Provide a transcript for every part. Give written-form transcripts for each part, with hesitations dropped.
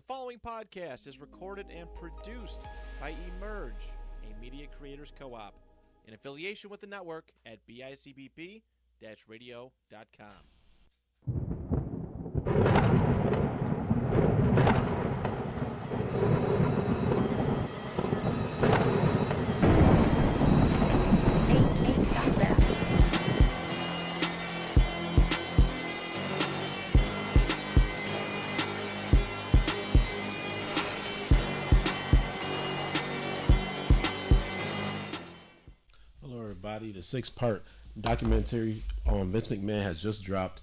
following podcast is recorded and produced by Emerge, a media creators co-op, in affiliation with the network at bicbp-radio.com. The 6-part documentary on Vince McMahon has just dropped.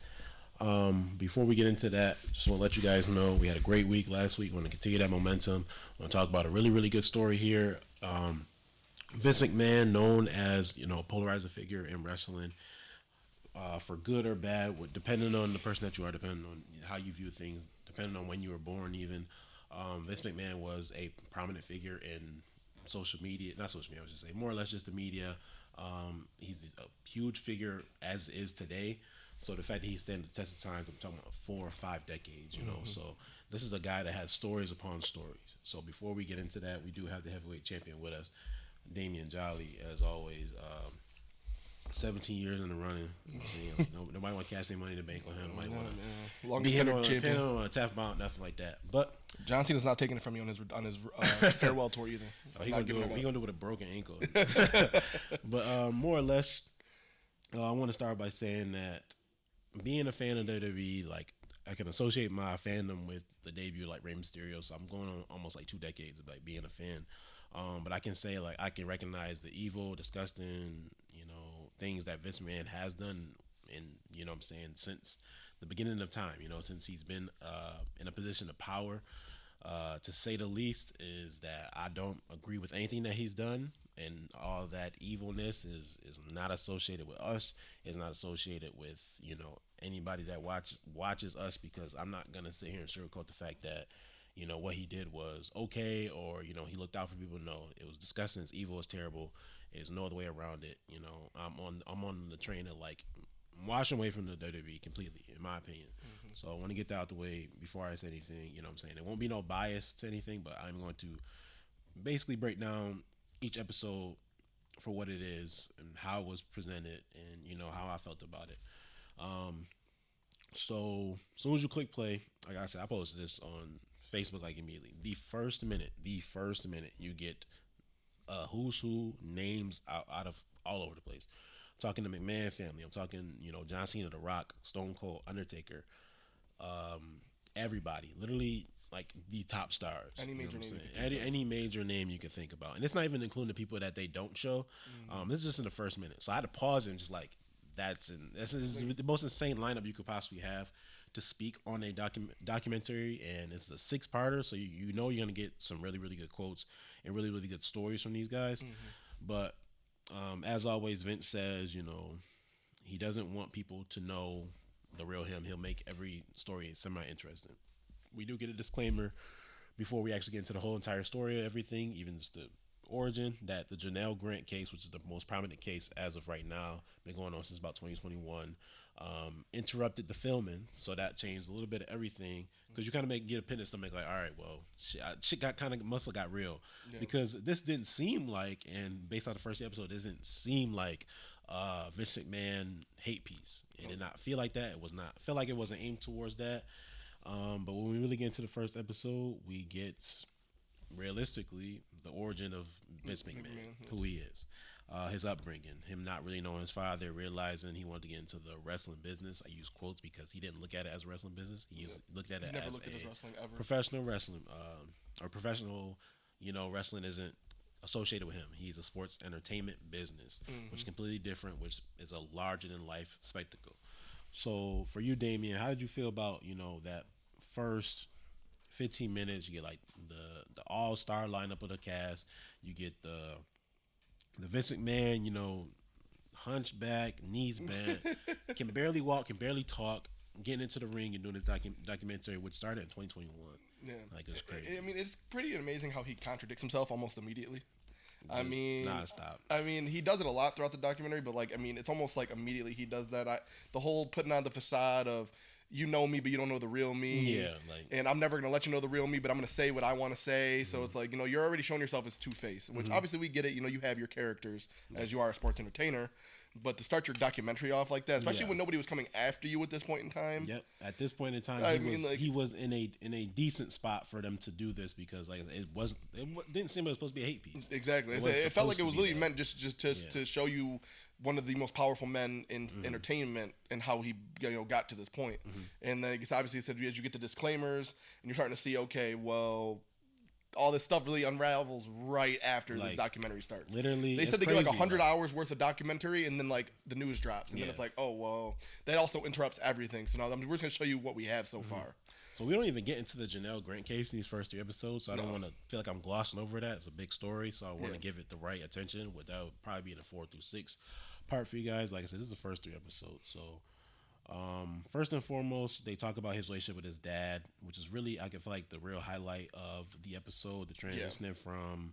Before we get into that, just want to let you guys know we had a great week last week. We want to continue that momentum. I want to talk about a really good story here. Vince McMahon, known as a polarizer figure in wrestling, for good or bad, depending on the person that you are, depending on how you view things, depending on when you were born even. Vince McMahon was a prominent figure in social media, not social media, I should say, more or less just the media. He's a huge figure as is today. So the fact that he stands the test of times, I'm talking about 4 or 5 decades, So this is a guy that has stories upon stories. So before we get into that, we do have the heavyweight champion with us, Damian 𝗤𝙗𝗚, as always. 17 years in the running. Nobody want to cash their money in the bank on him. Nobody want to be him on a tap bout, nothing like that. But John Cena's not taking it from you on his farewell tour either. He gonna do it with a broken ankle. But more or less, I want to start by saying that being a fan of WWE, like, I can associate my fandom with the debut, like Rey Mysterio. So I'm going on almost like 2 decades of like being a fan. But I can say, like, I can recognize the evil, disgusting, things that Vince McMahon has done, and since the beginning of time, since he's been in a position of power, to say the least, is that I don't agree with anything that he's done, and all that evilness is not associated with us. Is not associated with anybody that watches us, because I'm not gonna sit here and sugarcoat the fact that what he did was okay, or he looked out for people. No, it was disgusting, it's evil, it's terrible. There's no other way around it. I'm on the train of, like, washing away from the WWE completely, in my opinion. So I want to get that out the way before I say anything. There won't be no bias to anything, but I'm going to basically break down each episode for what it is and how it was presented, and how I felt about it. So as soon as you click play, like I said, I posted this on Facebook like immediately. The first minute you get who's who names out of all over the place. I'm talking the McMahon family. I'm talking John Cena, The Rock, Stone Cold, Undertaker, everybody, literally, like, the top stars. Any major name, any major name you could think about, and it's not even including the people that they don't show. This is just in the first minute, so I had to pause and just like, this is the most insane lineup you could possibly have to speak on a documentary, and it's a 6-parter, so you're gonna get some really good quotes and really good stories from these guys. But as always, Vince says he doesn't want people to know the real him. He'll make every story semi-interesting. We do get a disclaimer before we actually get into the whole entire story of everything, even just the origin, that the Janelle Grant case, which is the most prominent case as of right now, been going on since about 2021, interrupted the filming, so that changed a little bit of everything, because you kind of get a pin in the stomach, like, all right, well, shit got kind of muscle got real, because this didn't seem like, and based on the first episode, it doesn't seem like Vince McMahon hate piece. It did not feel like that. It was not feel like it wasn't aimed towards that. But when we really get into the first episode, we get, realistically, the origin of Vince McMahon, who he is, his upbringing, him not really knowing his father, realizing he wanted to get into the wrestling business. I use quotes because he didn't look at it as a wrestling business. He looked at it as professional wrestling, or professional, wrestling isn't associated with him. He's a sports entertainment business, which is completely different, which is a larger than life spectacle. So for you, Damian, how did you feel about that first 15 minutes? You get like the all-star lineup of the cast. You get the Vince McMahon, hunchback, knees bent, can barely walk, can barely talk, getting into the ring and doing this documentary, which started in 2021. Yeah, like, it's crazy. I mean, it's pretty amazing how he contradicts himself almost immediately. I mean, nonstop. I mean, he does it a lot throughout the documentary, but, like, I mean, it's almost like immediately he does that. The whole putting on the facade of, you know me, but you don't know the real me. Yeah, like, and I'm never gonna let you know the real me, but I'm gonna say what I want to say. So it's like, you're already showing yourself as Two-Face, which obviously we get it. You have your characters as you are a sports entertainer, but to start your documentary off like that, especially when nobody was coming after you at this point in time. Yep. At this point in time, he was in a decent spot for them to do this because like it didn't seem it was supposed to be a hate piece. Exactly. It felt like it was literally meant just to show you one of the most powerful men in entertainment and how he got to this point. And then obviously it said as you get the disclaimers and you're starting to see, okay, well, all this stuff really unravels right after the documentary starts. Literally, they said they get like 100 hours worth of documentary, and then like the news drops, and then it's like, oh well, that also interrupts everything. So now we're just gonna show you what we have so far. So we don't even get into the Janelle Grant case in these first 3 episodes. So I don't want to feel like I'm glossing over that. It's a big story, so I want to give it the right attention. That would probably be in a 4 through 6 part for you guys. Like I said, this is the first 3 episodes. So first and foremost, they talk about his relationship with his dad, which is really, I feel like, the real highlight of the episode. The transitioning from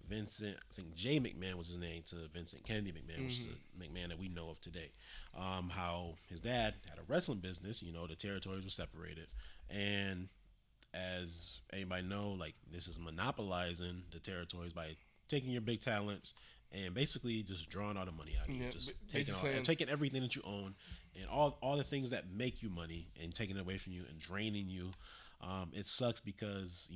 Vincent, I think Jay McMahon was his name, to Vincent Kennedy McMahon, which is the McMahon that we know of today. How his dad had a wrestling business. The territories were separated, and as anybody know, like, this is monopolizing the territories by taking your big talents and basically just drawing all the money out of you, just taking everything that you own and all the things that make you money and taking it away from you and draining you. It sucks because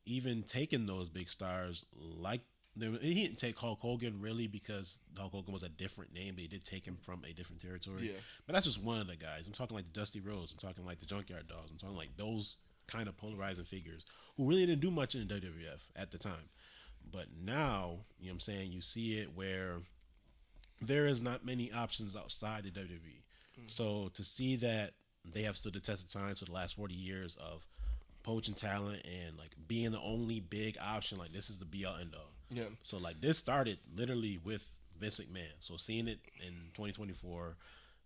even taking those big stars, like, he didn't take Hulk Hogan really because Hulk Hogan was a different name, but he did take him from a different territory. But that's just one of the guys. I'm talking like the Dusty Rhodes. I'm talking like the Junkyard Dogs. I'm talking like those kind of polarizing figures who really didn't do much in the WWF at the time. But now, what I'm saying, you see it where there is not many options outside the WWE. So to see that they have stood the test of time for the last 40 years of poaching talent and like being the only big option, like, this is the be all end all. So like, this started literally with Vince McMahon. So seeing it in 2024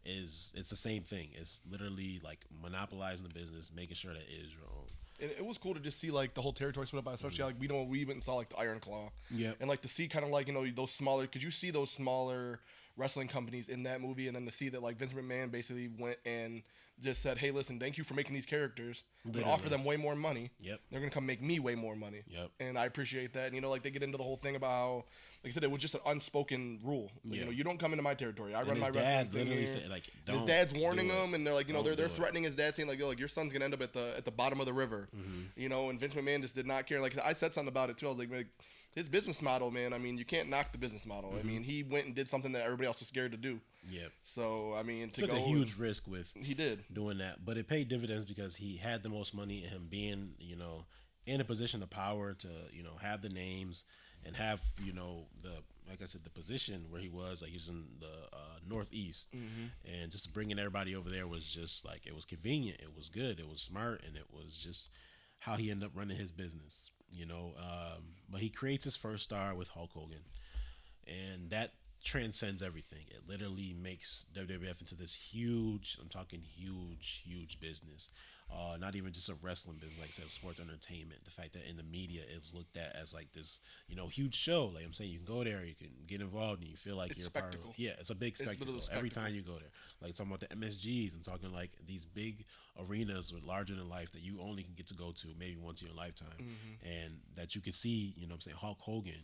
it's the same thing. It's literally like monopolizing the business, making sure that it is your own. And it was cool to just see like the whole territory split up by, especially like we went and saw like the Iron Claw. And like to see kind of like those smaller, because you see those smaller wrestling companies in that movie, and then to see that like Vince McMahon basically went and just said, hey, listen, thank you for making these characters. I'm going to offer them way more money. They're going to come make me way more money. And I appreciate that. And, like, they get into the whole thing about how, like I said, it was just an unspoken rule. Like, you don't come into my territory. I run my wrestling thing here. Said, like, his dad's warning him, and they're like, they're threatening his dad, saying like, your son's going to end up at the bottom of the river. And Vince McMahon just did not care. Like, I said something about it, too. I was like his business model, man, I mean, you can't knock the business model. I mean, he went and did something that everybody else was scared to do. So, I mean, took a huge risk with he did doing that, but it paid dividends because he had the most money, and him being, in a position of power to, have the names and have, like I said, the position where he was, like, he was in the Northeast, and just bringing everybody over there was just like, it was convenient, it was good, it was smart, and it was just how he ended up running his business. But he creates his first star with Hulk Hogan, and that transcends everything. It literally makes WWF into this huge, I'm talking huge business. Not even just a wrestling business, like I said, sports entertainment. The fact that in the media it's looked at as like this, huge show. Like I'm saying, you can go there, you can get involved, and you feel like you're spectacle. Part of. Yeah, it's a big spectacle. Every time you go there. Like talking about the MSGs, I'm talking like these big arenas with larger than life that you only can get to go to maybe once in your lifetime, and that you could see. I'm saying, Hulk Hogan.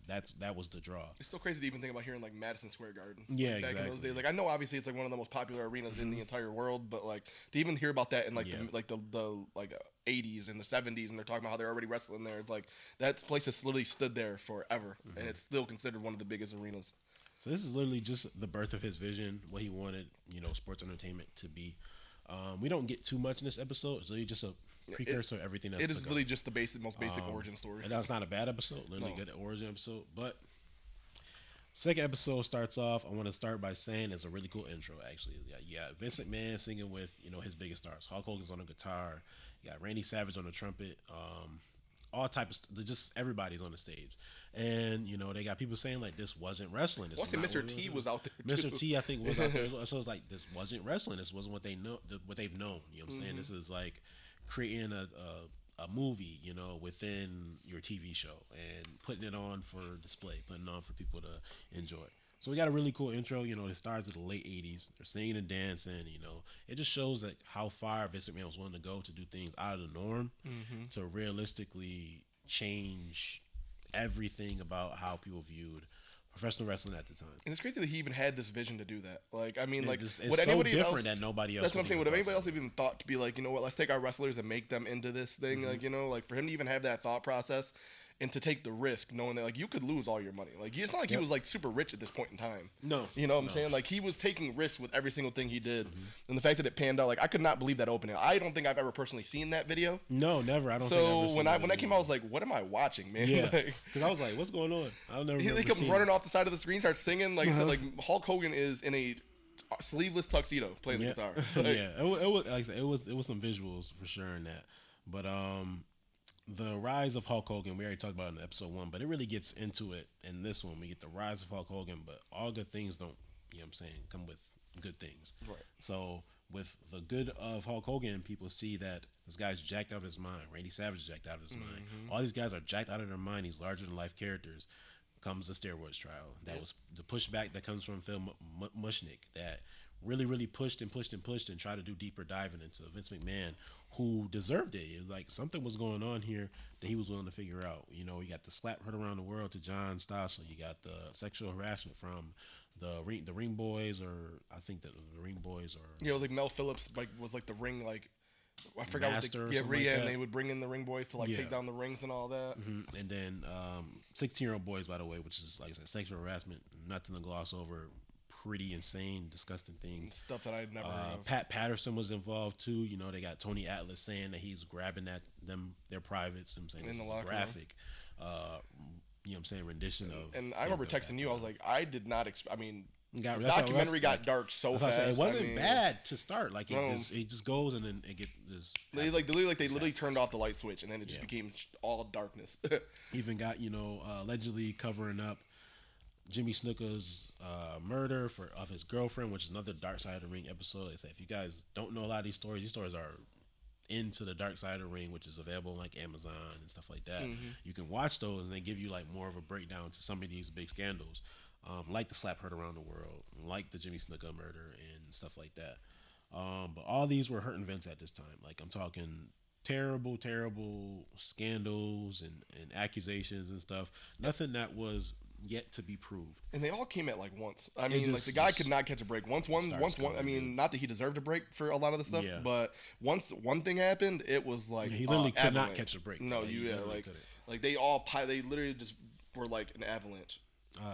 That was the draw. It's still crazy to even think about here in like Madison Square Garden. Yeah, like, back exactly. in those days. Like I know obviously it's like one of the most popular arenas in the entire world, but like to even hear about that in like the 80s and the 70s, and they're talking about how they're already wrestling there. It's like that place has literally stood there forever, and it's still considered one of the biggest arenas. So this is literally just the birth of his vision, what he wanted, sports entertainment to be. We don't get too much in this episode. It's literally just a precursor of everything that's it is really just the most basic origin story. And that's not a bad episode, literally good origin episode. But second episode starts off, I want to start by saying it's a really cool intro, actually. You got Vince McMahon singing with, his biggest stars. Hulk Hogan's on the guitar. You got Randy Savage on the trumpet. All types of, just everybody's on the stage. And, they got people saying, like, this wasn't wrestling. Well, I think Mr. T was out there, too. Mr. T, I think, was out there as well. So it's like, this wasn't wrestling. This wasn't what they know, what they've known. You know what I'm saying? This is like creating a movie, within your TV show and putting it on for display, putting it on for people to enjoy. So we got a really cool intro. You know, it starts in the late 80s. They're singing and dancing. You know, it just shows like how far Vince McMahon was willing to go to do things out of the norm to realistically change everything about how people viewed professional wrestling at the time. And it's crazy that he even had this vision to do that. Like, I mean, like, it's would so anybody different else, that nobody else. That's what I'm saying. Would anybody else have even thought to be like, you know what, let's take our wrestlers and make them into this thing? Like, you know, like for him to even have that thought process and to take the risk, knowing that like you could lose all your money. Like, it's not like he was like super rich at this point in time. No, you know what I'm saying? Like, he was taking risks with every single thing he did, and the fact that it panned out, like I could not believe that opening. I don't think I've ever personally seen that video. No, never. I don't. So when that came out, I was like, what am I watching, man? Yeah, because I was like, what's going on? I don't never. He comes running off the side of the screen, starts singing like so, like Hulk Hogan is in a sleeveless tuxedo playing the guitar. Like, it was like I said, it was some visuals for sure in that, but the rise of Hulk Hogan, we already talked about it in episode 1, but it really gets into it in this one. We get the rise of Hulk Hogan, but all good things don't, you know what I'm saying, come with good things. Right. So with the good of Hulk Hogan, people see that this guy's jacked out of his mind. Randy Savage is jacked out of his mind. All these guys are jacked out of their mind. These larger than life characters. Comes the steroids trial. That was the pushback that comes from Phil Mushnick that really pushed and tried to do deeper diving into Vince McMahon, who deserved it. It was like something was going on here that he was willing to figure out. You know, you got the slap heard around the world to John Stossel. You got the sexual harassment from the ring boys, or I think that the ring boys, or yeah, it was like Mel Phillips was like the ring, like I forgot Master what like and they would bring in the ring boys to like take down the rings and all that. And then 16-year-old boys, by the way, which is like I said, sexual harassment, nothing to gloss over. Pretty insane, disgusting things. Stuff that I'd never heard of. Pat Patterson was involved too. You know, they got Tony Atlas saying that he's grabbing at their privates. You know what I'm saying, in this the is graphic. You know what I'm saying, rendition of. And I remember texting you. I was like, I did not. I mean, the that's documentary got dark so fast. It wasn't bad to start. Like it just goes and then it gets this. They literally turned off the light switch and then it just became all darkness. Even got allegedly covering up Jimmy Snuka's murder of his girlfriend, which is another Dark Side of the Ring episode. They say if you guys don't know a lot of these stories are into the Dark Side of the Ring, which is available on like Amazon and stuff like that. You can watch those and they give you like more of a breakdown to some of these big scandals, like the slap heard around the world, like the Jimmy Snuka murder and stuff like that. But all these were hurting Vince at this time. Like I'm talking terrible scandals and accusations and stuff. Nothing that was yet to be proved, and they all came at like once. I mean, like the guy could not catch a break. Once one. I mean, not that he deserved a break for a lot of the stuff, but once one thing happened, it was like he literally could not catch a break. No, like they literally just were like an avalanche.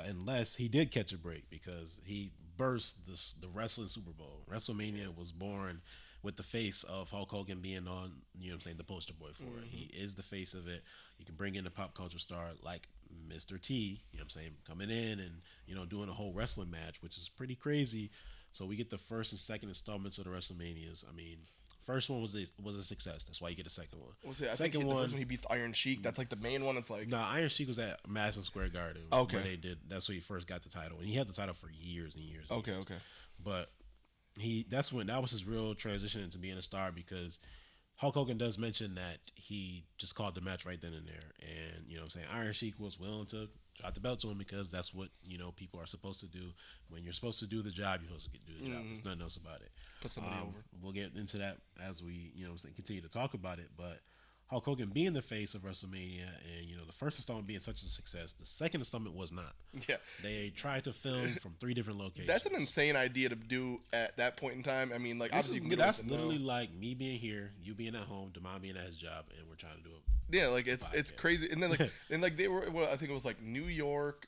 Unless he did catch a break, because he burst the wrestling Super Bowl. WrestleMania was born with the face of Hulk Hogan being on, you know what I'm saying, the poster boy for it. He is the face of it. You can bring in a pop culture star like Mr. T, you know what I'm saying, coming in and, doing a whole wrestling match, which is pretty crazy. So we get the first and second installments of the WrestleManias. I mean, first one was a success. That's why you get a second one. I think the first one he beats Iron Sheik. That's like the main one. It's like Iron Sheik was at Madison Square Garden. Okay, where that's where he first got the title, and he had the title for years and years. Okay. But that was his real transition into being a star, because Hulk Hogan does mention that he just called the match right then and there. And, you know what I'm saying, Iron Sheik was willing to drop the belt to him, because that's what, people are supposed to do. When you're supposed to do the job, you're supposed to do the job. There's nothing else about it. Put somebody over. We'll get into that as we, continue to talk about it. But Hulk Hogan being the face of WrestleMania, and, the first installment being such a success, the second installment was not. Yeah. They tried to film from 3 different locations. That's an insane idea to do at that point in time. I mean, like, that's literally like me being here, you being at home, Demond being at his job, and we're trying to do it. Yeah, like it's crazy. And then they were, I think it was like New York,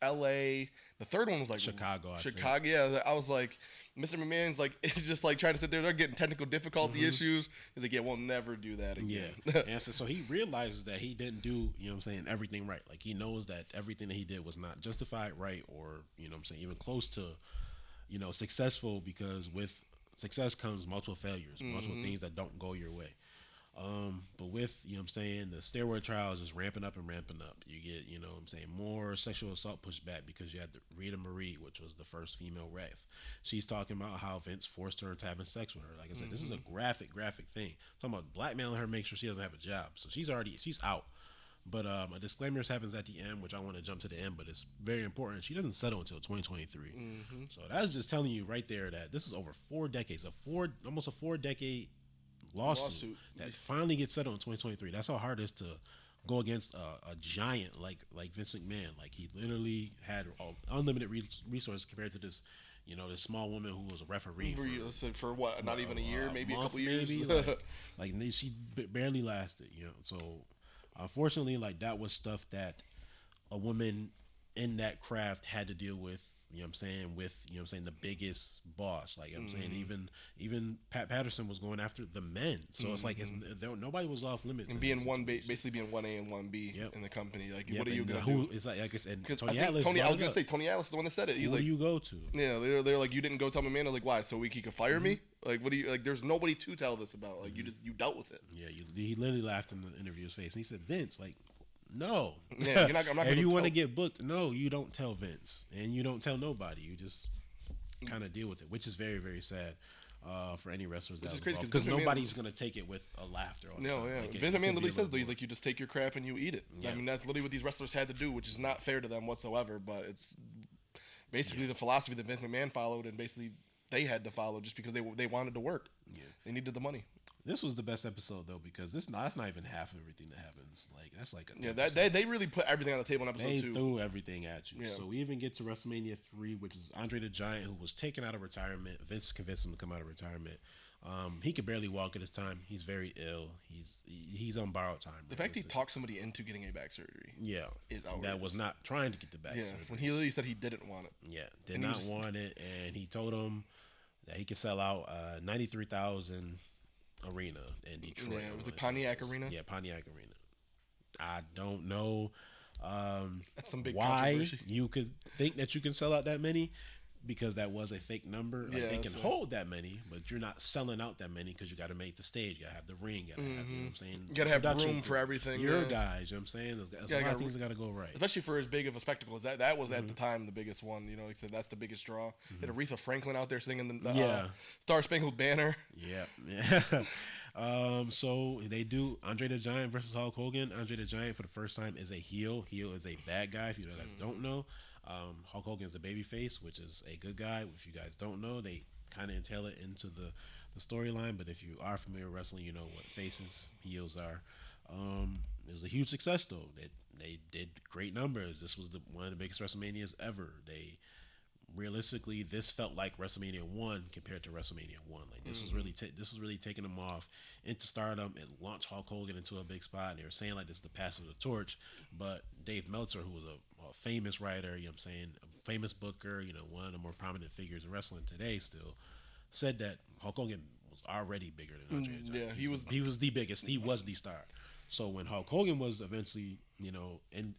LA. The third one was like Chicago. Yeah, I was like, Mr. McMahon's like, it's just like trying to sit there. They're getting technical difficulty issues. He's like, yeah, we'll never do that again. Yeah. And so he realizes that he didn't do, everything right. Like, he knows that everything that he did was not justified, right, or, even close to, successful, because with success comes multiple failures, multiple things that don't go your way. But with, the steroid trials just ramping up. You get, more sexual assault pushback, because you had Rita Marie, which was the first female ref. She's talking about how Vince forced her into having sex with her. Like I said, this is a graphic thing. Talking about blackmailing her, make sure she doesn't have a job. So she's out. But a disclaimer happens at the end, which I want to jump to the end, but it's very important. She doesn't settle until 2023. So that's just telling you right there that this is over 4 decades, almost a 4-decade lawsuit that finally gets settled in 2023. That's how hard it is to go against a giant like Vince McMahon. Like, he literally had unlimited resources compared to this, this small woman who was a referee for what? Not even a year, maybe a couple years. Maybe, like she barely lasted. So unfortunately, like, that was stuff that a woman in that craft had to deal with. With the biggest boss. Like, I'm saying, even Pat Patterson was going after the men. So it's like nobody was off limits. And being basically being 1A and 1B in the company. Like, what are you gonna do? It's like I said, Tony Atlas. I was gonna say Tony Atlas is the one that said it. He's who like, do you go to? Yeah, they're like, you didn't go tell McMahon. I was like, why? So he could fire me? Like, what do you like? There's nobody to tell this about. Like, you dealt with it. Yeah, he literally laughed in the interview's face, and he said, Vince, like, no. Yeah, I'm not if you want to get booked, no, you don't tell Vince, and you don't tell nobody. You just kind of deal with it, which is very, very sad for any wrestlers. Which is crazy because nobody's gonna take it with a laughter. No, yeah. Vince McMahon literally says, he's like, you just take your crap and you eat it. Yeah. I mean, that's literally what these wrestlers had to do, which is not fair to them whatsoever. But it's basically the philosophy that Vince McMahon followed, and basically they had to follow just because they wanted to work. Yeah, they needed the money. This was the best episode though, because that's not even half of everything that happens. Like, that's like a 10%. Yeah, they really put everything on the table in episode 2. They threw everything at you. Yeah. So we even get to WrestleMania 3, which is Andre the Giant, who was taken out of retirement. Vince convinced him to come out of retirement. He could barely walk at this time. He's very ill. He's on borrowed time. The fact he talked somebody into getting a back surgery, is outrageous. That was not trying to get the back surgery. When he literally said he didn't want it. Yeah, did not want it, and he told him that he could sell out 93,000 arena in Detroit. Yeah, it was a Pontiac Arena. Yeah, Pontiac Arena. I don't know that's some big why you could think that you can sell out that many, because that was a fake number. Like, they can hold that many, but you're not selling out that many because you got to make the stage, you got to have the ring, you got to have, you know what I'm saying? You got to have room for everything. Your guys, you know what I'm saying? There's a lot of things that got to go right. Especially for as big of a spectacle as that was at the time the biggest one. Like I said, that's the biggest draw. Had Aretha Franklin out there singing the Star Spangled Banner. Yeah. So they do Andre the Giant versus Hulk Hogan. Andre the Giant for the first time is a heel. Heel is a bad guy, if you guys don't know. Hulk Hogan is a baby face, which is a good guy. If you guys don't know, they kind of entail it into the storyline. But if you are familiar with wrestling, you know what faces, heels are. It was a huge success though. They did great numbers. This was one of the biggest WrestleManias ever. Realistically, this felt like WrestleMania 1 compared to WrestleMania 1. Like, this was really taking them off into stardom. It launched Hulk Hogan into a big spot. And they were saying like this is the passing of the torch. But Dave Meltzer, who was a famous writer, you know what I'm saying, a famous booker, one of the more prominent figures in wrestling today still, said that Hulk Hogan was already bigger than Andre the Giant. Yeah, he was the biggest. He was the star. So when Hulk Hogan was eventually, in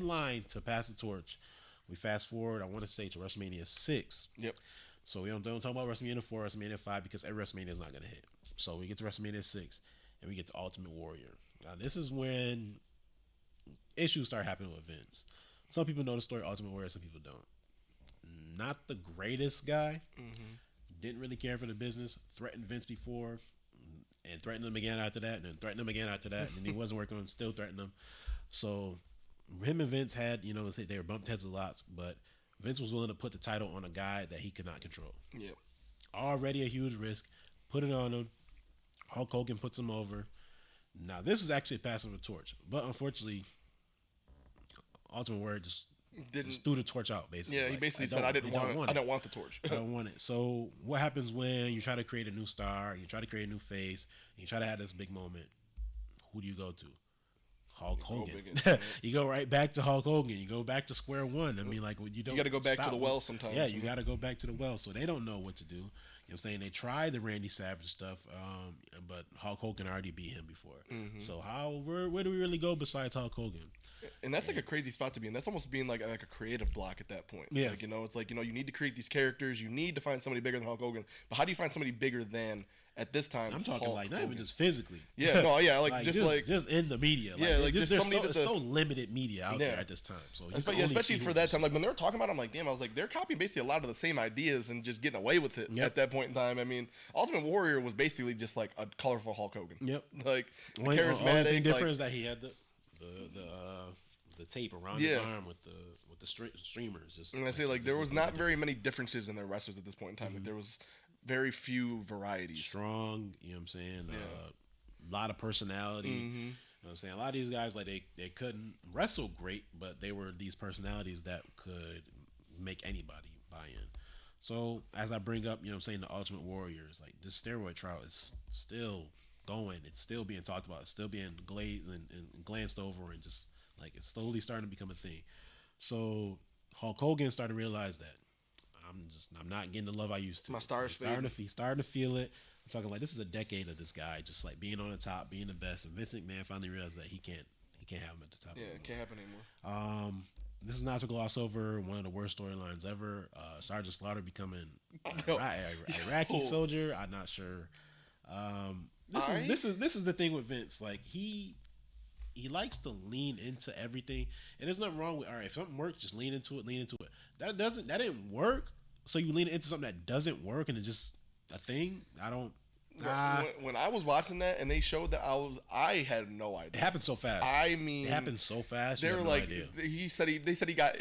line to pass the torch, we fast forward, I want to say, to WrestleMania 6. Yep. So we don't talk about WrestleMania 4, WrestleMania 5, because every WrestleMania is not going to hit. So we get to WrestleMania 6, and we get to Ultimate Warrior. Now, this is when issues start happening with Vince. Some people know the story of Ultimate Warrior, some people don't. Not the greatest guy. Didn't really care for the business. Threatened Vince before, and threatened him again after that, and then threatened him again after that, and he wasn't working on him, still threatened him. So him and Vince had, they were bumped heads a lot, but Vince was willing to put the title on a guy that he could not control. Yeah. Already a huge risk. Put it on him. Hulk Hogan puts him over. Now, this is actually passing the torch, but unfortunately, Ultimate Warrior just threw the torch out, basically. Yeah, he basically said, I don't want the torch. I don't want it. So what happens when you try to create a new star, you try to create a new face, and you try to have this big moment? Who do you go to? Hulk Hogan. You go right back to Hulk Hogan. You go back to square one. I mean, like, you got to go back to the well sometimes. Yeah, you got to go back to the well. So they don't know what to do. You know what I'm saying? They tried the Randy Savage stuff, but Hulk Hogan already beat him before. So where do we really go besides Hulk Hogan? And that's like a crazy spot to be in. That's almost being like a creative block at that point. Yeah. It's like, you need to create these characters. You need to find somebody bigger than Hulk Hogan. But how do you find somebody bigger than, at this time, I'm talking Hulk like not Hogan? even just physically. Yeah, no, yeah, like just in the media. Yeah, like there's somebody so limited media out there at this time. So especially for that time, like when they were talking about it, I'm like, damn, I was like, they're copying basically a lot of the same ideas and just getting away with it at that point in time. I mean, Ultimate Warrior was basically just like a colorful Hulk Hogan. Yep. Like charismatic. The only thing different is that he had the the tape around his arm with the streamers. Just, and I say like there was not very many differences in their wrestlers at this point in time. Like there was very few varieties. Strong, you know what I'm saying? A lot of personality. You know what I'm saying? A lot of these guys, like they couldn't wrestle great, but they were these personalities that could make anybody buy in. So as I bring up, you know what I'm saying, the Ultimate Warriors, like this steroid trial is still going. It's still being talked about. It's still being glanced over, and just like it's slowly starting to become a thing. So Hulk Hogan started to realize that I'm not getting the love I used to. My star's starting to feel it. I'm talking like this is a decade of this guy just like being on the top, being the best. And Vince McMahon finally realized that he can't have him at the top. Yeah, it can't happen anymore. This is not to gloss over one of the worst storylines ever. Sergeant Slaughter becoming Iraqi soldier. I'm not sure. This is the thing with Vince. Like he likes to lean into everything, and there's nothing wrong with. All right, if something works, just lean into it. That didn't work. So you lean into something that doesn't work, and it's just a thing. I don't. When I was watching that and they showed that, I had no idea. It happened so fast. I mean, it happened so fast. They were like, they said he got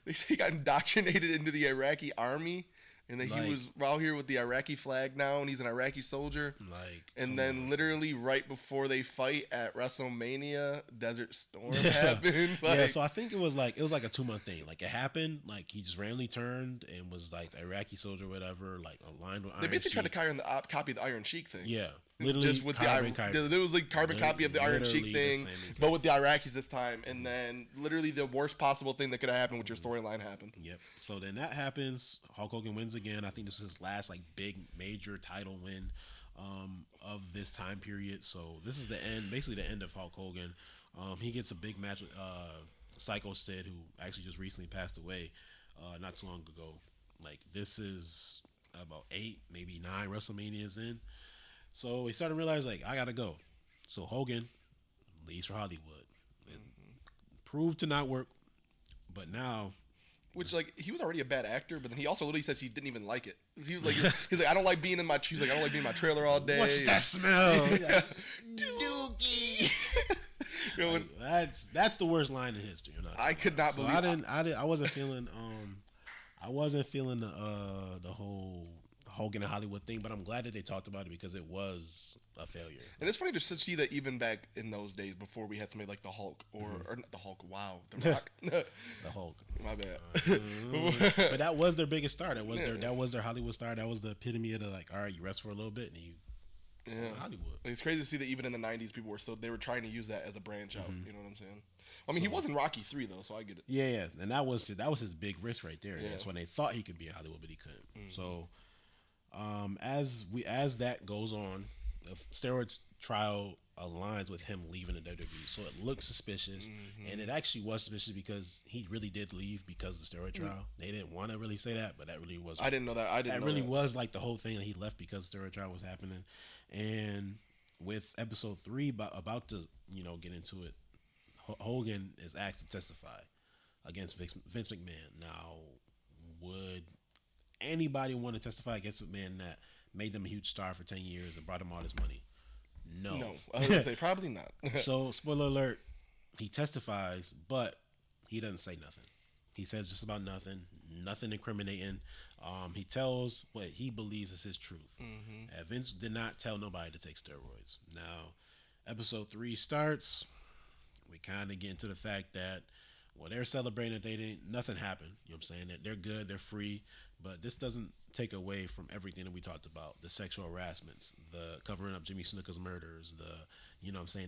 indoctrinated into the Iraqi army, and that he was out here with the Iraqi flag now, and he's an Iraqi soldier. And then literally right before they fight at WrestleMania, Desert Storm happens. Yeah, so I think it was like a 2-month thing. Like it happened, like he just randomly turned and was like the Iraqi soldier, or whatever, like aligned with Iron Sheik. They basically tried to copy the Iron Sheik thing. Yeah. Literally, just with there was like carbon copy of the Iron Sheik thing, but with the Iraqis this time, and then literally the worst possible thing that could have happened with your storyline happened. Yep. So then that happens. Hulk Hogan wins again. I think this is his last like big major title win of this time period. So this is the end, basically the end of Hulk Hogan. He gets a big match with Psycho Sid, who actually just recently passed away not too long ago. Like this is about 8, maybe 9 WrestleManias in. So he started to realize, like, I gotta go. So Hogan leaves for Hollywood. It proved to not work, but now, which like he was already a bad actor, but then he also literally says he didn't even like it. He was like, he's like, I don't like being in my. He's like, I don't like being in my trailer all day. What's that smell? Dookie. That's the worst line in history. I could not believe. I wasn't feeling the whole Hogan and Hollywood thing, but I'm glad that they talked about it because it was a failure. And it's funny to see that even back in those days before we had somebody like the Hulk or not the Hulk, the Rock, the Hulk. My bad. But that was their biggest star. That was their Hollywood star. That was the epitome of the like, all right, you rest for a little bit and you. Hollywood. It's crazy to see that even in the 90s, people were trying to use that as a branch out. You know what I'm saying? I mean, he was in Rocky 3 though, so I get it. Yeah, and that was his big risk right there. Yeah. That's when they thought he could be in Hollywood, but he couldn't. So. As that goes on, the steroids trial aligns with him leaving the WWE, so it looks suspicious, and it actually was suspicious because he really did leave because of the steroid trial. They didn't want to really say that, but that really was. I didn't know that. That really was like the whole thing that he left because the steroid trial was happening, and with episode 3 about to get into it, Hogan is asked to testify against Vince McMahon. Now, would anybody want to testify against a man that made them a huge star for 10 years and brought them all this money? No. I was going to say probably not. So, spoiler alert, he testifies, but he doesn't say nothing. He says just about nothing incriminating. He tells what he believes is his truth. Vince did not tell nobody to take steroids. Now, episode 3 starts. We kind of get into the fact that, well, they're celebrating that nothing happened. You know what I'm saying? That they're good, they're free. But this doesn't take away from everything that we talked about. The sexual harassments, the covering up Jimmy Snuka's murders, the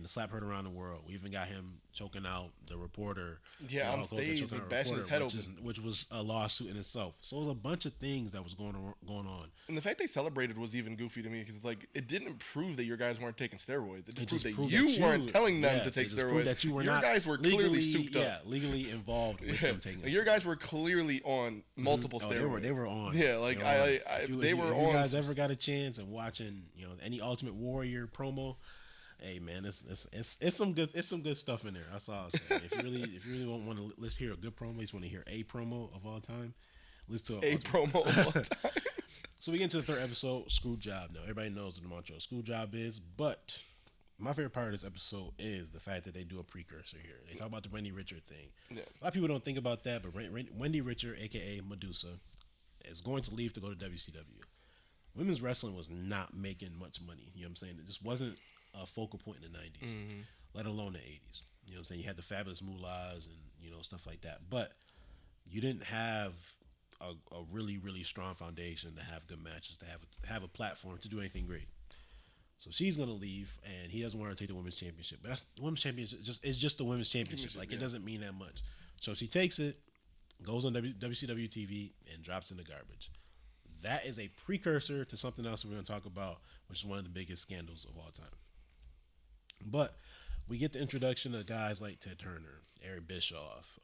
slap heard around the world. We even got him choking out the reporter. Yeah, on stage, like bashing his head open. Which was a lawsuit in itself. So it was a bunch of things that was going on. And the fact they celebrated was even goofy to me because it's like, it didn't prove that your guys weren't taking steroids. It just proved that you weren't telling them to take steroids. That you were your guys were clearly souped up. Yeah, legally involved with them taking your guys were clearly on multiple steroids. They were on. Yeah, like they were on. If you guys ever got a chance and watching, any Ultimate Warrior promo, hey man, it's some good stuff in there. That's all I'll say. If you really want to let's hear a good promo, you just want to hear a promo of all time, listen to a promo of all time. So we get into the 3rd episode, Screw Job. Now everybody knows what the mantra of Screw Job is, but my favorite part of this episode is the fact that they do a precursor here. They talk about the Wendy Richard thing. Yeah. A lot of people don't think about that, but Wendy Richard, aka Medusa, is going to leave to go to WCW. Women's wrestling was not making much money. You know what I'm saying? It just wasn't a focal point in the 90s, let alone the 80s. You know what I'm saying? You had the fabulous Moolahs and, stuff like that. But you didn't have a really, really strong foundation to have good matches, to have a platform to do anything great. So she's going to leave, and he doesn't want her to take the women's championship. But that's the women's championship. It's just the women's championship. Like, it doesn't mean that much. So she takes it, goes on WCW TV, and drops in the garbage. That is a precursor to something else we're going to talk about, which is one of the biggest scandals of all time. But we get the introduction of guys like Ted Turner, Eric Bischoff.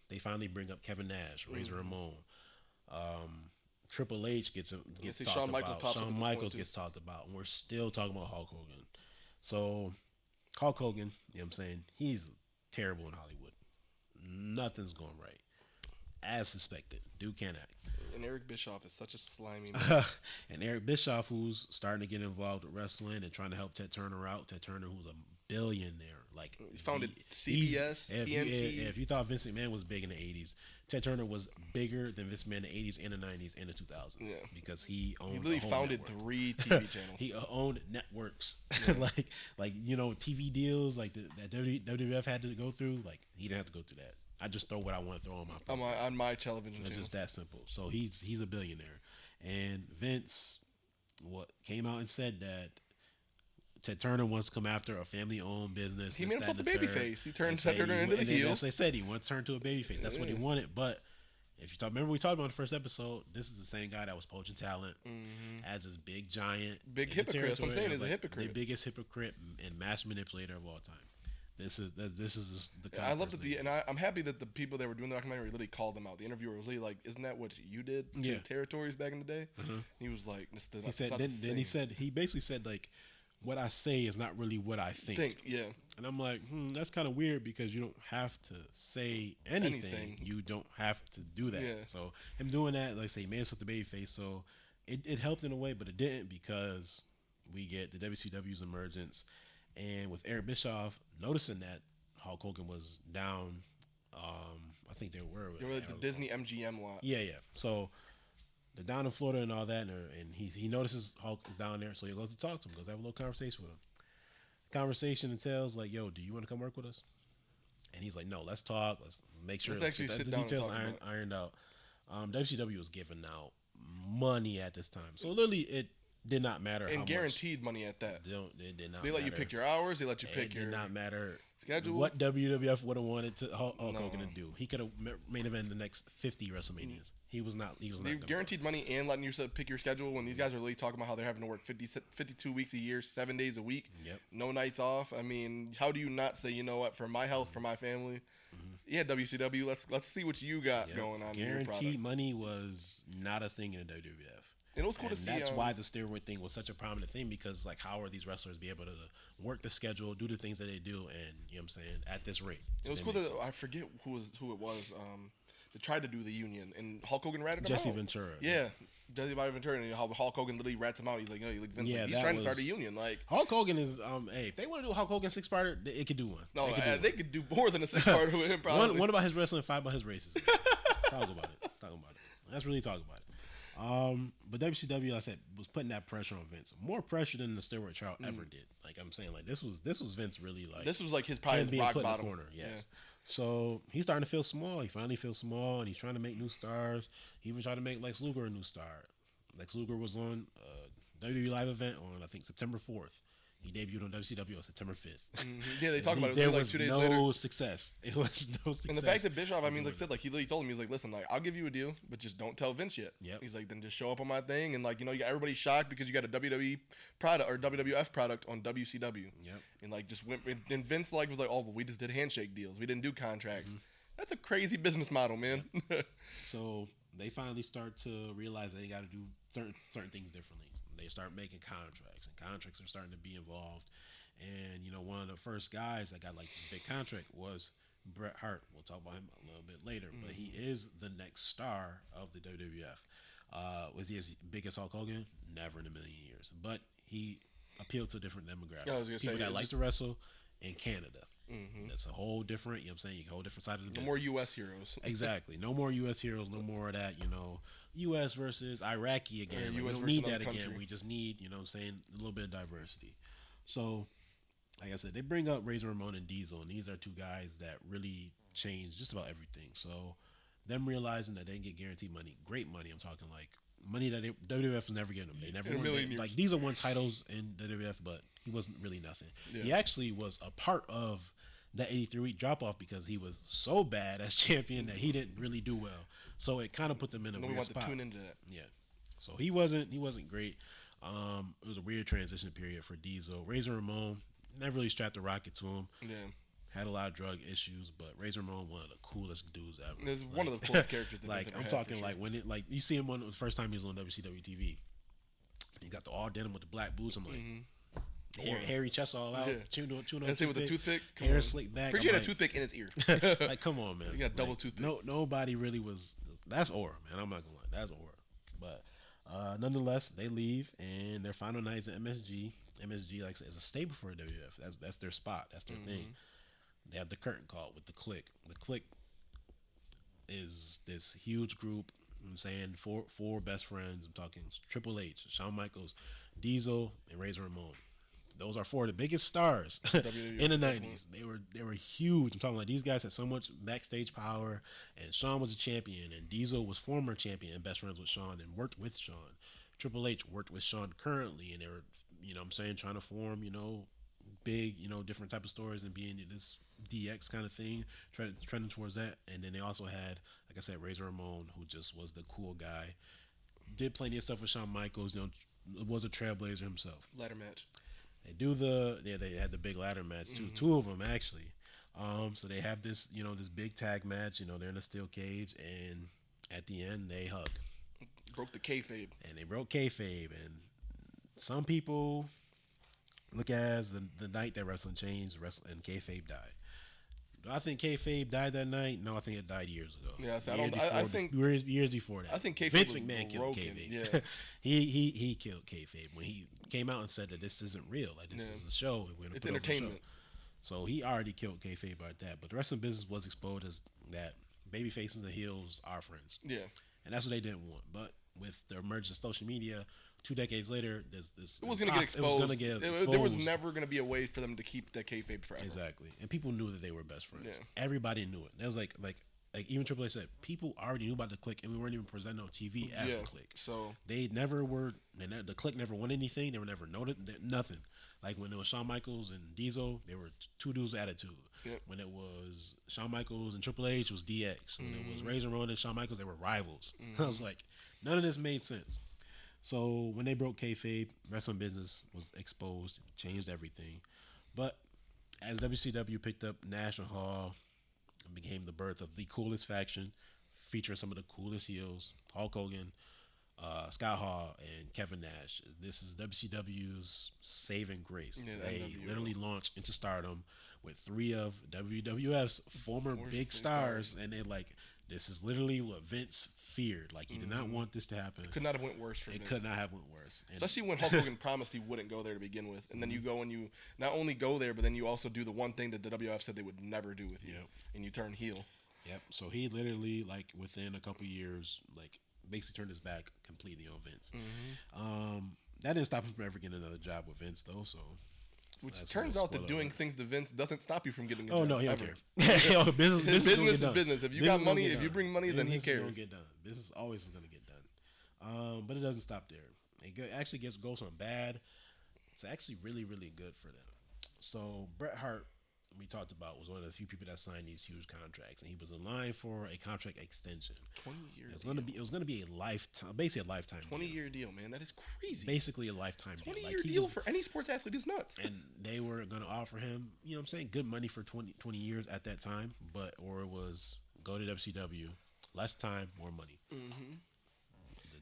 They finally bring up Kevin Nash, Razor Ramon. Triple H gets talked Shawn about. Shawn Michaels gets talked about. And we're still talking about Hulk Hogan. So Hulk Hogan, you know what I'm saying, he's terrible in Hollywood. Nothing's going right. As suspected. Dude can't act. And Eric Bischoff is such a slimy man. And Eric Bischoff, who's starting to get involved with wrestling and trying to help Ted Turner out. Ted Turner, who's a billionaire. Like, he founded CBS, TNT. If you thought Vince McMahon was big in the 80s, Ted Turner was bigger than Vince McMahon in the 80s and the 90s and the 2000s. Yeah. Because he owned. He literally founded network. 3 TV channels. He owned networks. like TV deals like that WWF had to go through. Like, he didn't have to go through that. I just throw what I want to throw on my television channel. It's just that simple. So he's a billionaire. And Vince came out and said that Ted Turner wants to come after a family-owned business. He made himself the babyface. He turned Ted Turner into the heel. As they said, he wanted to turn to a babyface. That's what he wanted. But if you remember we talked about in the first episode, this is the same guy that was poaching talent as this big giant. Big hypocrite. That's what I'm saying. He's a hypocrite. The biggest hypocrite and master manipulator of all time. This is the. I love that I'm happy that the people that were doing the documentary really called him out. The interviewer was really like, "Isn't that what you did to the territories back in the day?" He was like, he basically said like, "What I say is not really what I think." Yeah. And I'm like, that's kind of weird because you don't have to say anything. You don't have to do that. Yeah. So him doing that, like I say, he made himself the babyface. So it helped in a way, but it didn't because we get the WCW's emergence. And with Eric Bischoff noticing that Hulk Hogan was down, I think they were like the Disney MGM lot. Yeah. So they're down in Florida and all that, and he notices Hulk is down there, so he goes to talk to him, goes to have a little conversation with him. Conversation entails like, "Yo, do you want to come work with us?" And he's like, "No, let's talk. Let's make sure let's actually sit down and details talk ironed out." WCW was giving out money at this time, so literally it did not matter. And how guaranteed money at that. It did not. They let you pick your hours. They let you pick your. It did not matter schedule. What WWF would have wanted to Hulk Hogan to do. He could have main event the next 50 WrestleManias. He was not. They guaranteed money and letting you pick your schedule. When these guys are really talking about how they're having to work 52 weeks a year, 7 days a week, no nights off. I mean, how do you not say, you know what, for my health, for my family? Yeah, WCW. Let's see what you got going on. Guaranteed money was not a thing in the WWF. And it was cool to see. That's why the steroid thing was such a prominent thing, because like, how are these wrestlers be able to work the schedule, do the things that they do, and you know what I'm saying, at this rate? It was cool that I forget who it was. They tried to do the union, and Hulk Hogan ratted him Jesse out. Ventura. Yeah, Jesse Ventura, and Hulk Hogan literally rats him out. He's like, no, Vince, he's trying to start a union. Like, Hulk Hogan is, hey, if they want to do a Hulk Hogan 6-parter, it could do one. No, they could do more than a 6-parter with him. Probably. One about his wrestling, 5 about his races. Talk about it. Let's really talk about it. But WCW, like I said, was putting that pressure on Vince. More pressure than the steroid trial ever did. Like, I'm saying, like, this was Vince really, like, this was like his probably being rock put bottom. in the corner. Yes. Yeah. So he's starting to feel small. He finally feels small, and he's trying to make new stars. He even tried to make Lex Luger a new star. Lex Luger was on a WWE live event on, I think, September 4th. He debuted on WCW on September 5th. Yeah, they talked about it. There like was 2 days no later. success. It was no success. And the fact that Bischoff, I mean, like I said, like he literally told him, he was like, "Listen, like I'll give you a deal, but just don't tell Vince yet." Yep. He's like, "Then just show up on my thing, and like you got everybody shocked because you got a WWE product or WWF product on WCW." Yep. And like just went, and Vince like was like, "Oh, but we just did handshake deals. We didn't do contracts." That's a crazy business model, man. Yep. So they finally start to realize they got to do certain things differently. They start making contracts, and contracts are starting to be involved. And, you know, one of the first guys that got like this big contract was Bret Hart. We'll talk about him a little bit later, but he is the next star of the WWF. Was he as big as Hulk Hogan? Never in a million years. But he appeal to a different demographic. Yeah, I was gonna People say, that like to wrestle in Canada. Mm-hmm. That's a whole different, you know what I'm saying, a whole different side of the business. No more U.S. heroes. Exactly. No more U.S. heroes. No more of that, you know, U.S. versus Iraqi again. Yeah, like, US we don't versus need that another again. country. We just need, you know what I'm saying, a little bit of diversity. So, like I said, they bring up Razor Ramon and Diesel, and these are two guys that really change just about everything. So, them realizing that they can get guaranteed money, great money, I'm talking like money that WWF was never giving them. They never In a won. million years. Like, Diesel won titles in WWF, but he wasn't really nothing. Yeah. He actually was a part of that 83-week drop-off because he was so bad as champion that he didn't really do well. So it kind of put them in a We weird want spot. to tune into that. Yeah. So he wasn't great. It was a weird transition period for Diesel. Razor Ramon never really strapped the rocket to him. Yeah. Had a lot of drug issues, but Razor Ramon, one of the coolest dudes ever. There's one of the coolest characters that like Vince ever I'm had, talking for like sure. when it like you see him on the first time he was on WCW TV. He got the all denim with the black boots. I'm like, hairy chest all out, Yeah. chewing on And say with the toothpick, come hair on. slicked back. Appreciate I'm a toothpick in his ear. like, come on, man. You got double Like, toothpick. Nobody really was. That's aura, man. I'm not gonna lie, that's aura. But nonetheless, they leave, and their final nights at MSG. MSG, like I said, is a staple for WWF. That's their spot. That's their thing. They have the curtain call with the Clique. The Clique is this huge group. I'm saying four best friends. I'm talking Triple H, Shawn Michaels, Diesel, and Razor Ramon. Those are four of the biggest stars in the 90s. They were huge. I'm talking like these guys had so much backstage power, and Shawn was a champion, and Diesel was former champion and best friends with Shawn and worked with Shawn. Triple H worked with Shawn currently, and they were, you know what I'm saying, trying to form, you know, big, you know, different type of stories and being this DX kind of thing, trending towards that. And then they also had, like I said, Razor Ramon, who just was the cool guy. Did plenty of stuff with Shawn Michaels, you know, was a trailblazer himself. Ladder match. They had the big ladder match too, two of them actually. So they have this, you know, this big tag match. You know, they're in a steel cage, and at the end they hug. Broke the kayfabe. And they broke kayfabe, and some people look as the night that wrestling changed, and kayfabe died. Do I think kayfabe died that night? No, I think it died years ago. Yeah, so I think years before that. I think kayfabe Vince was McMahon killed broken, kayfabe. yeah. he killed kayfabe when he came out and said that this isn't real. Like, this is a show. We're gonna It's put on a show. entertainment. So he already killed kayfabe like that. But the wrestling business was exposed as that baby faces and heels are friends. Yeah. And that's what they didn't want. But with the emergence of social media, 2 decades later, there's this. It was going to get exposed. It was going to get exposed. There was never going to be a way for them to keep that kayfabe forever. Exactly. And people knew that they were best friends. Yeah. Everybody knew it. That was like even Triple H said, people already knew about the Clique, and we weren't even presented on TV as the Clique. So they never were. The Clique never won anything. They were never noted. Nothing. Like when it was Shawn Michaels and Diesel, they were two dudes with attitude. Yep. When it was Shawn Michaels and Triple H, it was DX. When it was Razor Ramon and Shawn Michaels, they were rivals. I was like, none of this made sense. So when they broke kayfabe, wrestling business was exposed, changed everything. But as WCW picked up National Hall, it became the birth of the coolest faction, featuring some of the coolest heels: Hulk Hogan, Scott Hall, and Kevin Nash. This is WCW's saving grace. Yeah, They NWO. literally launched into stardom with 3 of WWF's former big stars, and they're like, this is literally what Vince feared. Like, he did not want this to happen. could not have went worse for It Vince. could not have went worse. And Especially when Hulk Hogan promised he wouldn't go there to begin with, and then you go and you not only go there, but then you also do the one thing that the WWF said they would never do with you, Yep. and you turn heel. Yep. So he literally, like, within a couple years, like, basically turned his back completely on Vince. That didn't stop him from ever getting another job with Vince, though. So, Which that's turns a out that spoiler doing alert. things to Vince doesn't stop you from getting a Oh job. no, he don't ever. care. Yo, business Business gonna get is done. business. If you Business got gonna money, get if you done. bring money, then he Business is cares. gonna get done. Business always is gonna get done. But it doesn't stop there. Actually goes from bad to actually really, really good for them. So Bret Hart, we talked about, was one of the few people that signed these huge contracts, and he was in line for a contract extension. 20-year. It was gonna be a lifetime, basically a lifetime. 20-year deal, man. That is crazy. Basically a lifetime deal. 20-year Like, he deal was- for any sports athlete is nuts. and they were going to offer him, you know what I'm saying, good money for 20 years at that time, or it was go to WCW, less time, more money.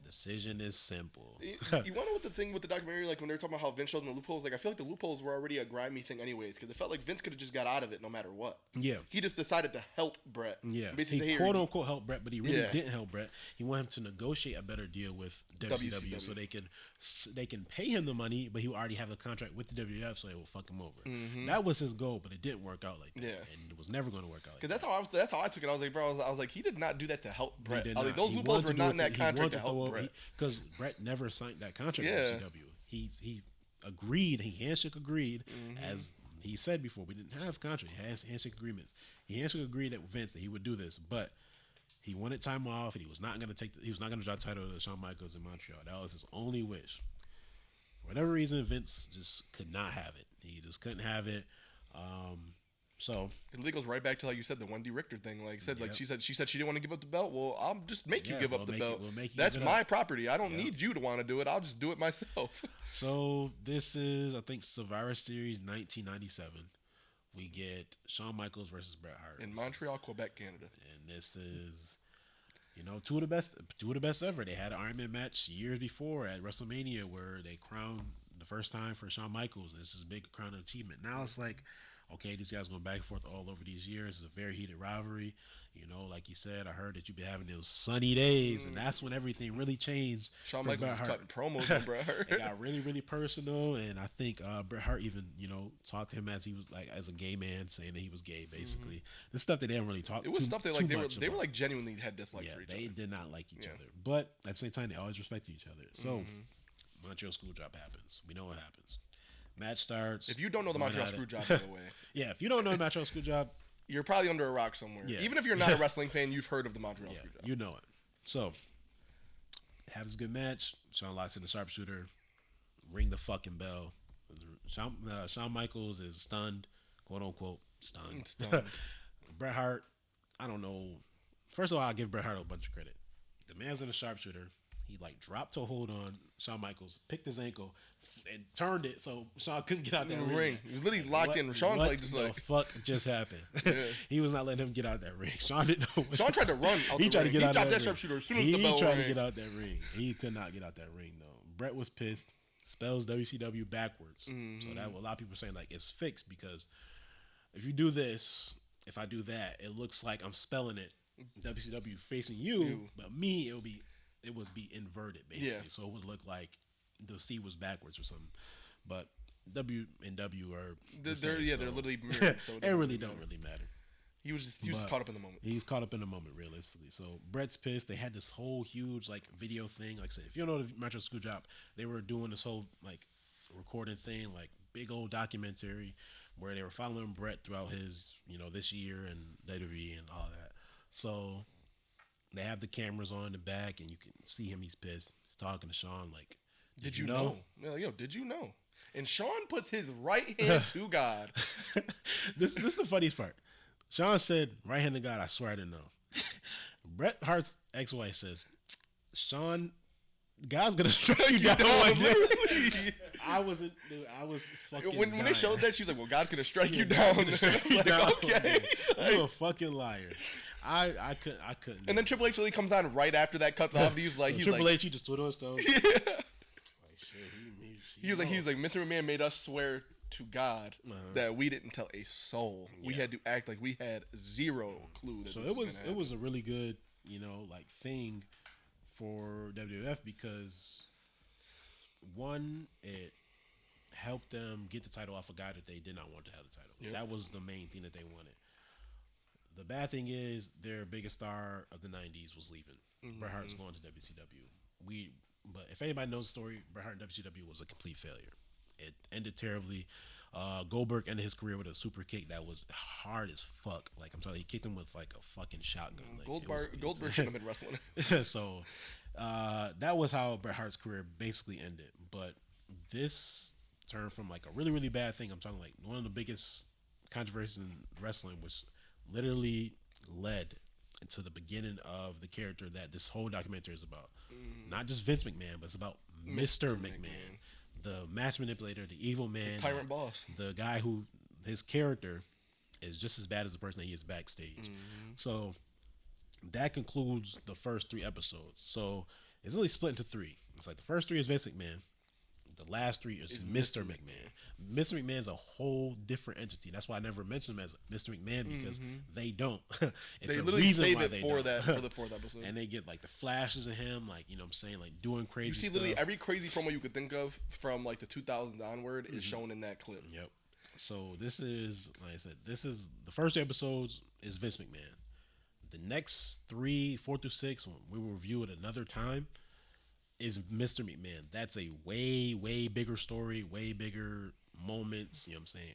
decision is simple. You want to know what the thing with the documentary, like when they were talking about how Vince showed them the loopholes, like I feel like the loopholes were already a grimy thing anyways, because it felt like Vince could have just got out of it no matter what. Yeah. He just decided to help Bret. Yeah. Basically, He quote unquote helped Bret, but he really didn't help Bret. He wanted him to negotiate a better deal with WCW so they can pay him the money, but he would already have a contract with the WWF, so they will fuck him over. That was his goal, but it didn't work out like that. Yeah. And it was never going to work out like that. Because that's how I took it. I was like, bro, I was like, he did not do that to help Bret. I was like, those loopholes were not in that contract to help Bret. Because Bret never signed that contract with WCW. He agreed, he handshake agreed, as he said before, we didn't have contract, he has handshake agreements. He handshake agreed with Vince that he would do this, but he wanted time off, and he was not going to drop the title to Shawn Michaels in Montreal. That was his only wish. For whatever reason, Vince just could not have it. He just couldn't have it. So it goes right back to, like you said, the Wendy Richter thing. Like said, like she said she didn't want to give up the belt. Well, I'll just make you give up the belt. That's my property. I don't need you to want to do it. I'll just do it myself. So this is, I think, Survivor Series 1997. We get Shawn Michaels versus Bret Hart in Montreal, Quebec, Canada. And this is, two of the best ever. They had an Iron Man match years before at WrestleMania where they crowned the first time for Shawn Michaels. And this is a big crowning achievement. Now it's like, okay, these guys going back and forth all over these years. It's a very heated rivalry. Like you said, I heard that you've been having those sunny days, and that's when everything really changed. Shawn Michaels was cutting promos on Bret Hart. It got really, really personal, and I think Bret Hart even, talked to him as he was like as a gay man, saying that he was gay, basically. The stuff that they didn't really talk. It was stuff that like they were like genuinely had dislike for each other. They did not like each other, but at the same time, they always respected each other. So Montreal Screwjob happens. We know what happens. Match starts. If you don't know the Montreal Screwjob, by the way. Yeah, if you don't know the Montreal Screwjob, you're probably under a rock somewhere. Yeah. Even if you're not a wrestling fan, you've heard of the Montreal Screwjob. You know it. So, have this good match. Shawn locks in the sharpshooter. Ring the fucking bell. Shawn Michaels is stunned, quote unquote, stunned. Bret Hart, I don't know. First of all, I'll give Bret Hart a bunch of credit. The man's in the sharpshooter. He dropped to hold on Shawn Michaels, picked his ankle, and turned it so Shawn couldn't get out that ring. He was literally locked in. Shawn's what the fuck just happened? He was not letting him get out that ring. Shawn didn't know. Shawn tried to run out the ring. To get out that sharpshooter as soon as the bell rang. He tried to get out that ring. He could not get out that ring though. Bret was pissed. Spells WCW backwards. So that a lot of people saying like it's fixed because if you do this, if I do that, it looks like I'm spelling it WCW facing you, but me it would be inverted basically, so it would look like the C was backwards or something. But W and W are they're literally mirrored, so it really don't really matter. He was just caught up in the moment. He's caught up in the moment realistically. So Bret's pissed. They had this whole huge like video thing. Like I said, if you don't know the Montreal Screwjob, they were doing this whole like recording thing, like big old documentary where they were following Bret throughout his this year and WWE and all that. So they have the cameras on in the back, and you can see him. He's pissed. He's talking to Shawn like, "Did you know? Yo, did you know?" And Shawn puts his right hand to God. This is the funniest part. Shawn said, "Right hand to God, I swear I didn't know." Bret Hart's ex-wife says, "Shawn, God's gonna strike you down." I was fucking. When they showed that, she was like, "Well, God's gonna strike you down." Okay, you a fucking liar. I couldn't. And then Triple H really comes on right after that cuts off. He's like, Triple H, he just twiddled his toes. Yeah. He was like, Mr. McMahon made us swear to God that we didn't tell a soul. Yeah. We had to act like we had zero clue. So it was a really good thing for WWF because one, it helped them get the title off a guy that they did not want to have the title. Yep. That was the main thing that they wanted. The bad thing is their biggest star of the 90s was leaving. Bret Hart was going to WCW. But if anybody knows the story, Bret Hart in WCW was a complete failure. It ended terribly. Goldberg ended his career with a super kick that was hard as fuck. Like I'm telling you, he kicked him with like a fucking shotgun. Like, Goldberg shouldn't have been wrestling. So that was how Bret Hart's career basically ended. But this turned from like a really, really bad thing. I'm talking like one of the biggest controversies in wrestling was literally led into the beginning of the character that this whole documentary is about. Not just Vince McMahon, but it's about Mr. McMahon, the master manipulator, the evil man, the tyrant boss, the guy who his character is just as bad as the person that he is backstage. So that concludes the first 3 episodes. So It's really split into three. It's like the first three is Vince McMahon. The last three is Mr. McMahon. Mr. McMahon's a whole different entity. That's why I never mention him as Mr. McMahon because they don't. It's they a literally reason save why it they for don't. for the 4th episode. And they get like the flashes of him, like, you know what I'm saying, like doing crazy You see stuff. literally every crazy promo you could think of from like the 2000s onward is shown in that clip. Yep. So this is, like I said, this is the first 2 episodes is Vince McMahon. The next 3, 4 through 6, when we will review it another time, is Mr. McMahon. That's a way, way bigger story, way bigger moments, you know what I'm saying,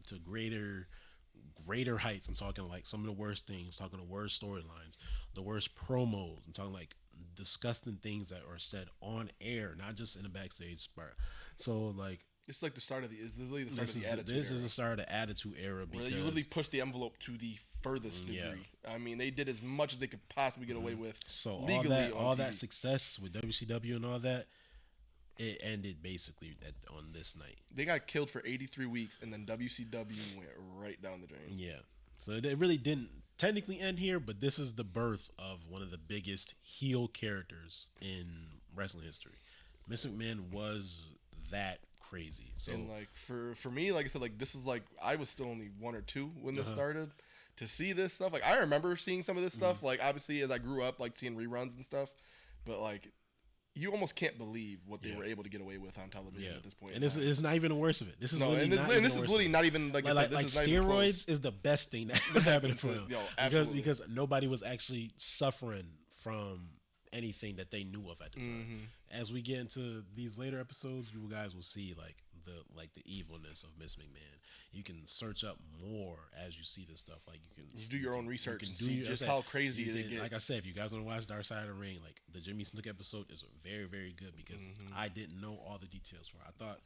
to greater heights. I'm talking like some of the worst things, talking the worst storylines, the worst promos. I'm talking like disgusting things that are said on air, not just in the backstage part. So like, it's like the start of the. It's literally the start of the Attitude This Era. is the start of the Attitude Era because you literally push the envelope to the furthest degree. I mean, they did as much as they could possibly get away with. So legally all on that TV. success with WCW and all that, it ended basically on this night. They got killed for 83 weeks, and then WCW went right down the drain. Yeah. So it really didn't technically end here, but this is the birth of one of the biggest heel characters in wrestling history. Mr. McMahon was that crazy. So, and like for me, like I said, like this is like I was still only 1 or 2 when this started. To see this stuff, like I remember seeing some of this stuff, like obviously as I grew up, like seeing reruns and stuff, but like you almost can't believe what they were able to get away with on television at this point. And it's not even the worst of it. This is no, literally and this is literally not even like steroids is the best thing that was happening for him. Absolutely. because nobody was actually suffering from anything that they knew of at the time. As we get into these later episodes, you guys will see like the evilness of Miss McMahon. You can search up more as you see this stuff. Like you do your own research and see just how crazy it gets. Like I said, if you guys want to watch Dark Side of the Ring, like the Jimmy Snook episode is very, very good because I didn't know all the details for it. I thought,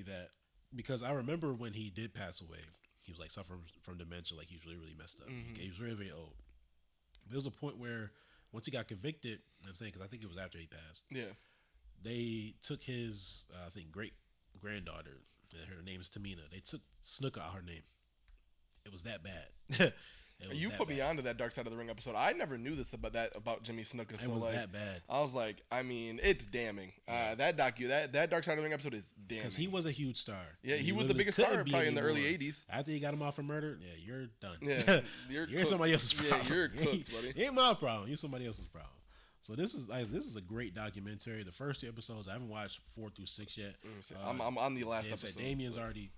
that because I remember when he did pass away, he was like suffering from dementia, like he was really, really messed up. He was really, really old. There was a point where once he got convicted, you know what I'm saying, because I think it was after he passed. Yeah. They took his, I think, great granddaughter. Her name is Tamina. They took Snuka out her name. It was that bad. You put me onto that Dark Side of the Ring episode. I never knew this about Jimmy Snuka. It was that bad. I was like, I mean, it's damning. That Dark Side of the Ring episode is damning. Because he was a huge star. Yeah, he was the biggest star probably in the early 80s. After he got him off for murder, yeah, you're done. Yeah, you're somebody else's problem. Yeah, you're cooked, buddy. Ain't my problem. You're somebody else's problem. So this is a great documentary. The first 2 episodes, I haven't watched 4 through 6 yet. I'm on the last episode. Damian's already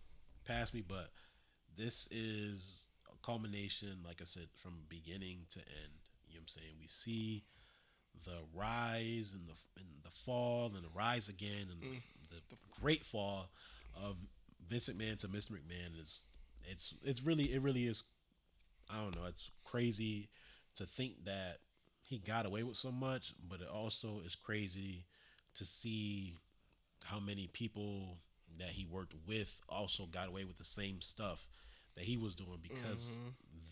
passed me, but this is a culmination, like I said, from beginning to end. You know what I'm saying? We see the rise and the fall and the rise again and the great fall of Vince McMahon to Mr. McMahon. It really is. I don't know. It's crazy to think that he got away with so much, but it also is crazy to see how many people that he worked with also got away with the same stuff that he was doing because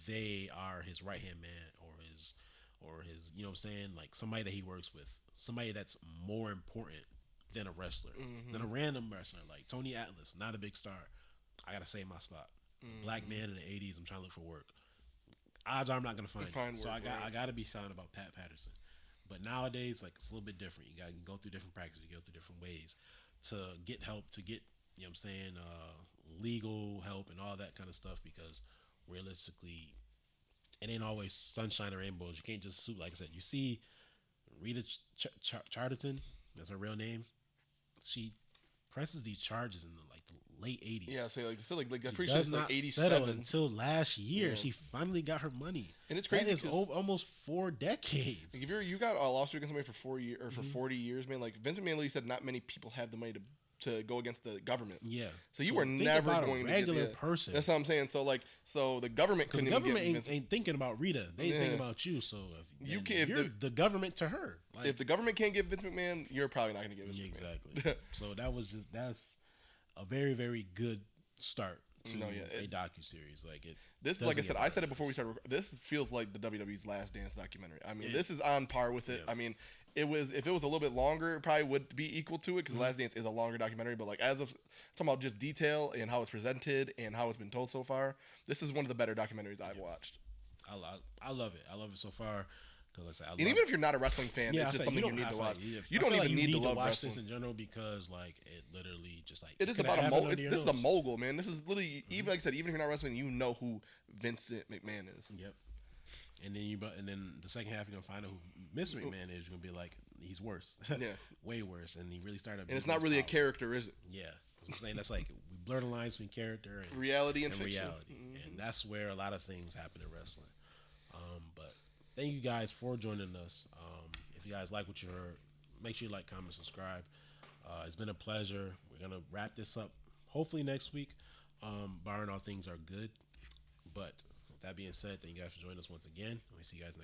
they are his right-hand man or his, you know what I'm saying, like somebody that he works with, somebody that's more important than a wrestler, than a random wrestler like Tony Atlas, not a big star. I gotta save my spot. Black man in the 80s, I'm trying to look for work. Odds are I'm not gonna find it. So I gotta be silent about Pat Patterson. But nowadays, like it's a little bit different. You gotta go through different practices, you go through different ways to get help, to get, you know what I'm saying, legal help and all that kind of stuff, because realistically it ain't always sunshine or rainbows. You can't just sue. Like I said, you see Rita Chatterton, that's her real name. She presses these charges in the late 80s. Yeah, so like I'm she pretty sure does it's not like 87 settle until last year. She finally got her money, and it's crazy. That is almost 4 decades. Like if you got a lawsuit against somebody for 4 years or for 40 years, man, like Vince McMahon said, not many people have the money to go against the government. Yeah. So you were never going to get regular person. That's what I'm saying. So the government couldn't. The government ain't thinking about Rita. They thinking about you. So if you're the government to her. Like, if the government can't get Vince McMahon, you're probably not going to get Vince McMahon. Exactly. So that's a very, very good start to a docuseries. Like I said, I said it before we started. This feels like the WWE's Last Dance documentary. I mean, this is on par with it. I mean, if it was a little bit longer, it probably would be equal to it because Last Dance is a longer documentary. But like as of talking about just detail and how it's presented and how it's been told so far, this is one of the better documentaries I've watched. I love it. I love it so far Because and even if you're not a wrestling fan, it's just something you need to watch. You don't even need to love watch wrestling this in general because like it literally just like it is about this is a mogul, man. This is literally even like I said, even if you're not wrestling, you know who Vince McMahon is. Yep. And then the second half you're gonna find out who Mr. McMahon is. You're gonna be like, he's worse. Yeah. Way worse. And he really started. And it's not really a character, is it? Yeah. I'm saying that's like we blur the lines between character and reality and fiction. Reality. And that's where a lot of things happen in wrestling. But thank you guys for joining us. If you guys like what you heard, make sure you like, comment, subscribe. It's been a pleasure. We're gonna wrap this up hopefully next week, barring all things are good. But with that being said, thank you guys for joining us once again. We see you guys next.